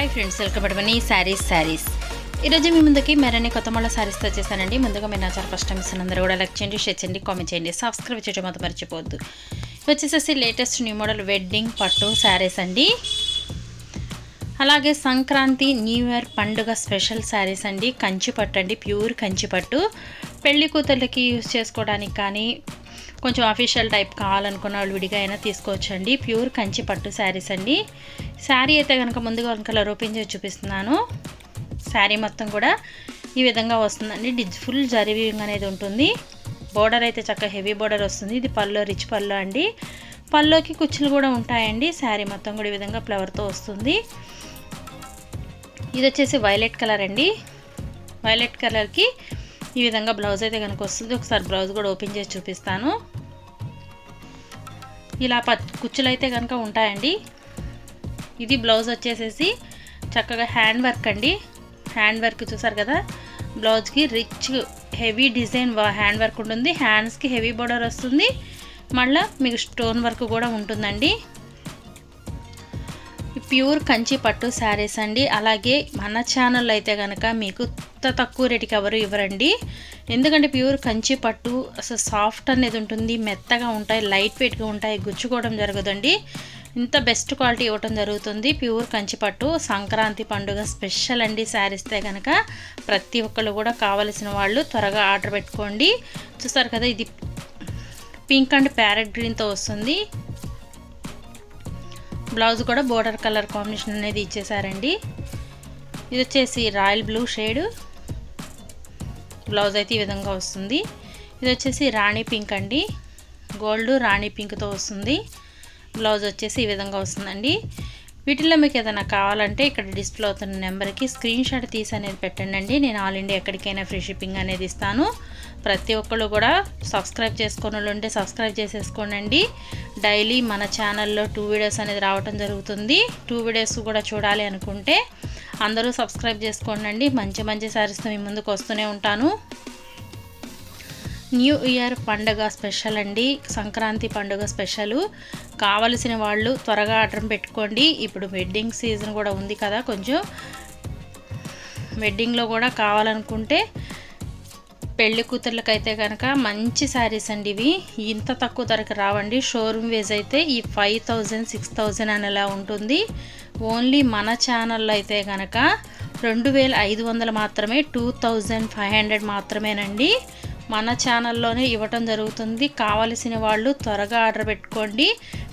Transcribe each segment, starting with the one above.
Hi friends, welcome to money saris. ఈరోజు మీ ముందుకి మరిన్ని కొత్త మళ్ళీ శారీస్తో వచ్చేసానండి. ముందుగా మీరు నా చాలా ఫస్ట్ టైం ఇస్తున్నందరూ కూడా లైక్ చేయండి, షేర్ చేయండి, కామెంట్ చేయండి, సబ్స్క్రైబ్ చేయడం మాత్రం మర్చిపోవద్దు. వచ్చేసేసి లేటెస్ట్ న్యూ మోడల్ వెడ్డింగ్ పట్టు శారీస్ అండి. అలాగే సంక్రాంతి న్యూ ఇయర్ పండుగ స్పెషల్ శారీస్ అండి. కంచి పట్టు అండి, ప్యూర్ కంచి పట్టు. పెళ్లి కూతుర్లకి యూజ్ చేసుకోవడానికి కానీ కొంచెం అఫీషియల్ టైప్ కావాలనుకున్న వాళ్ళు విడిగా అయినా తీసుకోవచ్చండి. ప్యూర్ కంచి పట్టు శారీస్ అండి. శారీ అయితే కనుక ముందుగా కలర్ ఓపెన్ చేసి చూపిస్తున్నాను. శారీ మొత్తం కూడా ఈ విధంగా వస్తుందండి. ఫుల్ జరీ వీవింగ్ అనేది ఉంటుంది. బోర్డర్ అయితే చక్కగా హెవీ బోర్డర్ వస్తుంది. ఇది పళ్ళు, రిచ్ పళ్ళు అండి. పళ్ళుకి కుచ్చులు కూడా ఉంటాయండి. శారీ మొత్తం కూడా ఈ విధంగా ఫ్లవర్తో వస్తుంది. ఇది వచ్చేసి వైలెట్ కలర్ అండి. వైలెట్ కలర్కి ఈ విధంగా బ్లౌజ్ అయితే కనుక వస్తుంది. ఒకసారి బ్లౌజ్ కూడా ఓపెన్ చేసి చూపిస్తాను. ఇలా కుచ్చులు అయితే కనుక ఉంటాయండి. ఇది బ్లౌజ్ వచ్చేసేసి చక్కగా హ్యాండ్ వర్క్ అండి. హ్యాండ్ వర్క్ చూసారు కదా, బ్లౌజ్కి rich heavy design hand work ఉంటుంది. హ్యాండ్స్కి హెవీ బోర్డర్ వస్తుంది. మళ్ళీ మీకు స్టోన్ వర్క్ కూడా ఉంటుందండి. ప్యూర్ కంచి పట్టు శారీస్ అండి. అలాగే మన ఛానల్లో అయితే కనుక మీకు తక్కువ రేటుకి ఎవరు ఇవ్వరండి. ఎందుకంటే ప్యూర్ కంచి పట్టు అసలు సాఫ్ట్ అనేది ఉంటుంది, మెత్తగా ఉంటాయి, లైట్ వెయిట్గా ఉంటాయి, గుచ్చుకోవడం జరగదండి. ఇంత బెస్ట్ క్వాలిటీ ఇవ్వటం జరుగుతుంది. ప్యూర్ కంచి పట్టు సంక్రాంతి పండుగ స్పెషల్ అండి. శారీస్తే కనుక ప్రతి ఒక్కళ్ళు కూడా కావలసిన వాళ్ళు త్వరగా ఆర్డర్ పెట్టుకోండి. చూస్తారు కదా, ఇది పింక్ అండ్ ప్యారెట్ గ్రీన్తో వస్తుంది. బ్లౌజ్ కూడా బోర్డర్ కలర్ కాంబినేషన్ అనేది ఇచ్చేసారండి. ఇది వచ్చేసి రాయల్ బ్లూ షేడ్. బ్లౌజ్ అయితే ఈ విధంగా వస్తుంది. ఇది వచ్చేసి రాణి పింక్ అండి. గోల్డ్ రాణి పింక్తో వస్తుంది. బ్లౌజ్ వచ్చేసి ఈ విధంగా వస్తుందండి. వీటిల్లో మీకు ఏదైనా కావాలంటే ఇక్కడ డిస్ప్లే అవుతున్న నెంబర్కి స్క్రీన్ షాట్ తీసి అనేది పెట్టండి. నేను ఆల్ ఇండియా ఎక్కడికైనా ఫ్రీ షిప్పింగ్ అనేది ఇస్తాను. ప్రతి ఒక్కళ్ళు కూడా సబ్స్క్రైబ్ చేసుకున్న వాళ్ళు ఉంటే సబ్స్క్రైబ్ చేసేసుకోండి. డైలీ మన ఛానల్లో 2 వీడియోస్ అనేది రావటం జరుగుతుంది. 2 వీడియోస్ కూడా చూడాలి అనుకుంటే అందరూ సబ్స్క్రైబ్ చేసుకోండి. మంచి మంచి శారీస్తో మీ ముందుకు వస్తూనే ఉంటాను. న్యూ ఇయర్ పండుగ స్పెషల్ అండి. సంక్రాంతి పండుగ స్పెషల్. కావలసిన వాళ్ళు త్వరగా ఆర్డర్ పెట్టుకోండి. ఇప్పుడు వెడ్డింగ్ సీజన్ కూడా ఉంది కదా, కొంచెం వెడ్డింగ్లో కూడా కావాలనుకుంటే పెళ్లి కూతుర్లకైతే కనుక మంచి శారీస్ అండి. ఇవి ఇంత తక్కువ ధరకు రావండి. షోరూమ్ వేజ్ అయితే ఈ 5000 6000 అనేలా ఉంటుంది. ఓన్లీ మన ఛానల్లో అయితే కనుక 2500 మాత్రమే, 2500 మాత్రమేనండి. మన ఛానల్లోనే ఇవ్వటం జరుగుతుంది. కావలసిన వాళ్ళు త్వరగా ఆర్డర్ పెట్టుకోండి.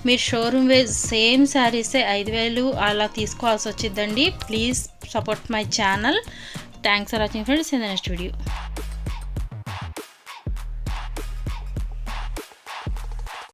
మీరు షోరూమ్ వేజ్ సేమ్ శారీసే 5000 అలా తీసుకోవాల్సి వచ్చిందండి. Please support my channel. Thanks for watching friends. In the next video.